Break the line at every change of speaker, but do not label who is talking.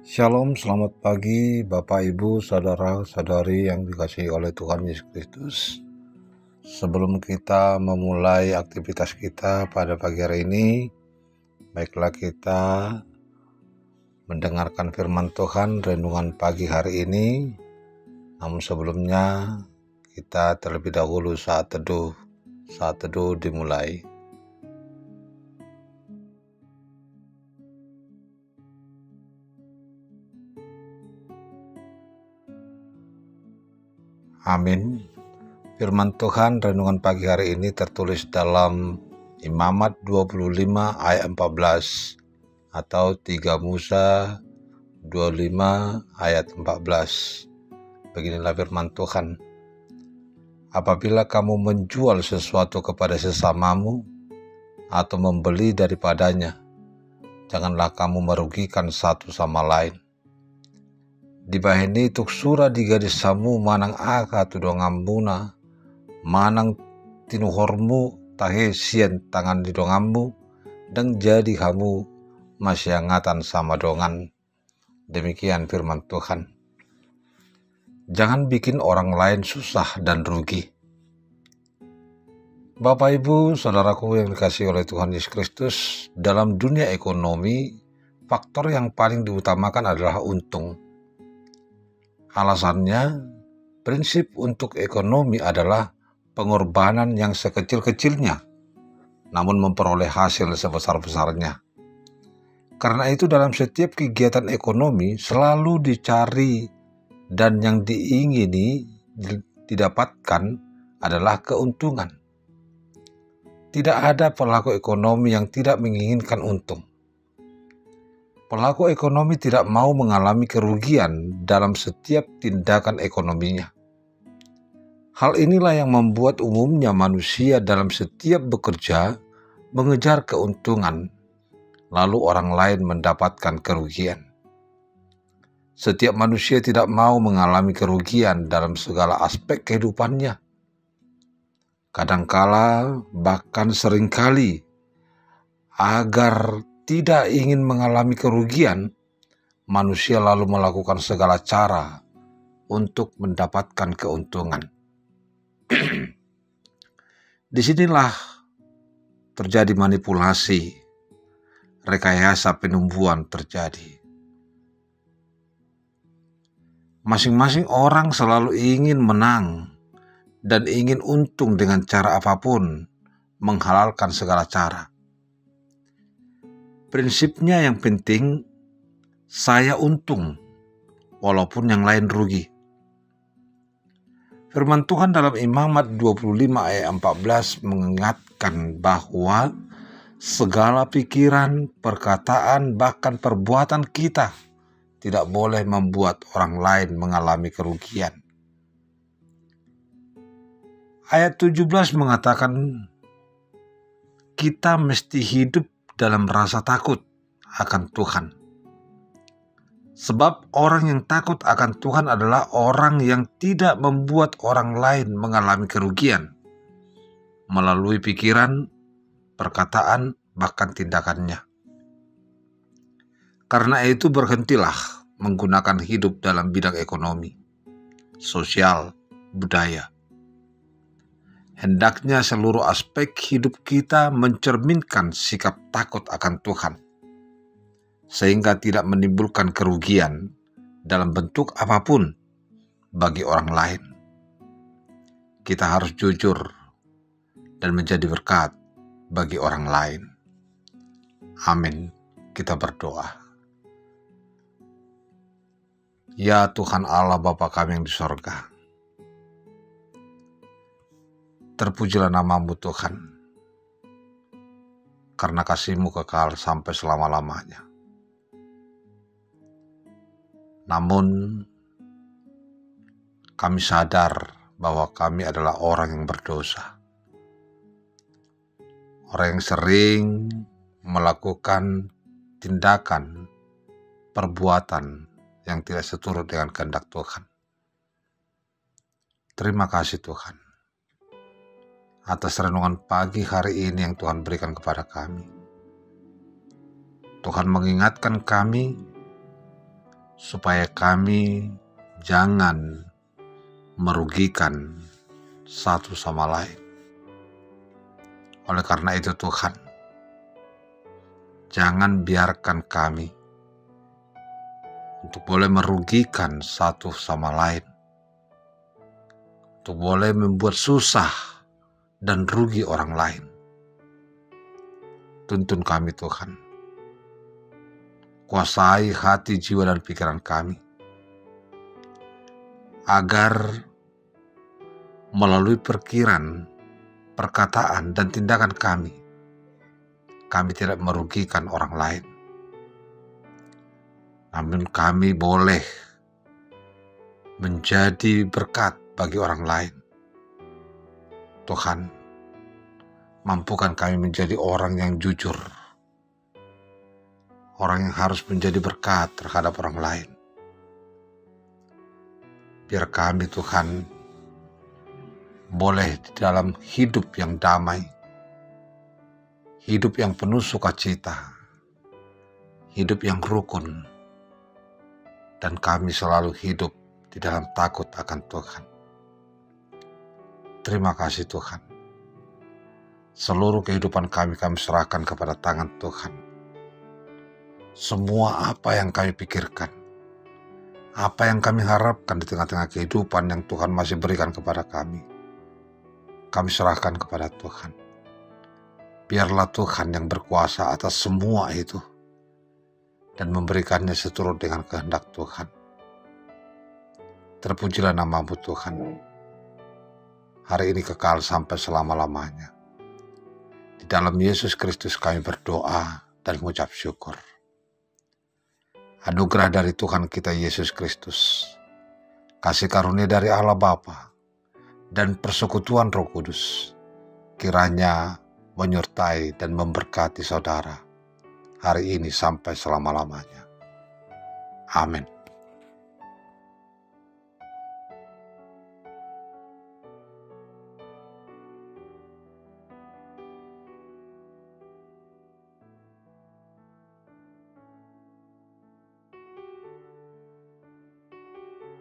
Shalom, selamat pagi Bapak Ibu, saudara-saudari yang dikasihi oleh Tuhan Yesus Kristus. Sebelum kita memulai aktivitas kita pada pagi hari ini, baiklah kita mendengarkan firman Tuhan renungan pagi hari ini. Namun sebelumnya kita terlebih dahulu saat teduh dimulai. Amin. Firman Tuhan renungan pagi hari ini tertulis dalam Imamat 25 ayat 14 atau 3 Musa 25 ayat 14. Beginilah firman Tuhan. Apabila kamu menjual sesuatu kepada sesamamu atau membeli daripadanya, janganlah kamu merugikan satu sama lain. Di bahini tuk sura di gadis samu manang aka tu dongambuna, manang tinuhormu tahe sien tangan di dongammu, dan jadi kamu masyangatan sama dongan. Demikian firman Tuhan. Jangan bikin orang lain susah dan rugi. Bapak Ibu, saudaraku yang dikasihi oleh Tuhan Yesus Kristus, dalam dunia ekonomi, faktor yang paling diutamakan adalah untung. Alasannya, prinsip untuk ekonomi adalah pengorbanan yang sekecil-kecilnya, namun memperoleh hasil sebesar-besarnya. Karena itu dalam setiap kegiatan ekonomi selalu dicari dan yang diingini didapatkan adalah keuntungan. Tidak ada pelaku ekonomi yang tidak menginginkan untung. Pelaku ekonomi tidak mau mengalami kerugian dalam setiap tindakan ekonominya. Hal inilah yang membuat umumnya manusia dalam setiap bekerja mengejar keuntungan, lalu orang lain mendapatkan kerugian. Setiap manusia tidak mau mengalami kerugian dalam segala aspek kehidupannya. Kadangkala, bahkan seringkali, agar tidak ingin mengalami kerugian, manusia lalu melakukan segala cara untuk mendapatkan keuntungan. Disinilah terjadi manipulasi, rekayasa penipuan terjadi. Masing-masing orang selalu ingin menang dan ingin untung dengan cara apapun, menghalalkan segala cara. Prinsipnya yang penting, saya untung, walaupun yang lain rugi. Firman Tuhan dalam Imamat 25 ayat 14 mengingatkan bahwa segala pikiran, perkataan, bahkan perbuatan kita tidak boleh membuat orang lain mengalami kerugian. Ayat 17 mengatakan kita mesti hidup dalam rasa takut akan Tuhan. Sebab orang yang takut akan Tuhan adalah orang yang tidak membuat orang lain mengalami kerugian melalui pikiran, perkataan, bahkan tindakannya. Karena itu berhentilah menggunakan hidup dalam bidang ekonomi, sosial, budaya. Hendaknya seluruh aspek hidup kita mencerminkan sikap takut akan Tuhan, sehingga tidak menimbulkan kerugian dalam bentuk apapun bagi orang lain. Kita harus jujur dan menjadi berkat bagi orang lain. Amin. Kita berdoa. Ya Tuhan Allah Bapa kami yang di sorga, terpujilah nama-Mu Tuhan, karena kasih-Mu kekal sampai selama-lamanya. Namun, kami sadar bahwa kami adalah orang yang berdosa. Orang yang sering melakukan tindakan, perbuatan yang tidak seturut dengan kehendak Tuhan. Terima kasih Tuhan atas renungan pagi hari ini yang Tuhan berikan kepada kami. Tuhan mengingatkan kami supaya kami jangan merugikan satu sama lain. Oleh karena itu Tuhan, jangan biarkan kami untuk boleh merugikan satu sama lain, untuk boleh membuat susah dan rugi orang lain. Tuntun kami Tuhan, kuasai hati, jiwa, dan pikiran kami, agar melalui pikiran, perkataan, dan tindakan kami tidak merugikan orang lain. Namun kami boleh menjadi berkat bagi orang lain. Tuhan, mampukan kami menjadi orang yang jujur, orang yang harus menjadi berkat terhadap orang lain. Biar kami Tuhan boleh di dalam hidup yang damai, hidup yang penuh sukacita, hidup yang rukun, dan kami selalu hidup di dalam takut akan Tuhan. Terima kasih Tuhan. Seluruh kehidupan kami serahkan kepada tangan Tuhan. Semua apa yang kami pikirkan, apa yang kami harapkan di tengah-tengah kehidupan yang Tuhan masih berikan kepada kami serahkan kepada Tuhan. Biarlah Tuhan yang berkuasa atas semua itu dan memberikannya seturut dengan kehendak Tuhan. Terpujilah nama-Mu Tuhan. Hari ini kekal sampai selama-lamanya. Di dalam Yesus Kristus kami berdoa dan mengucap syukur. Anugerah dari Tuhan kita Yesus Kristus, kasih karunia dari Allah Bapa, dan persekutuan Roh Kudus kiranya menyertai dan memberkati saudara hari ini sampai selama-lamanya. Amin.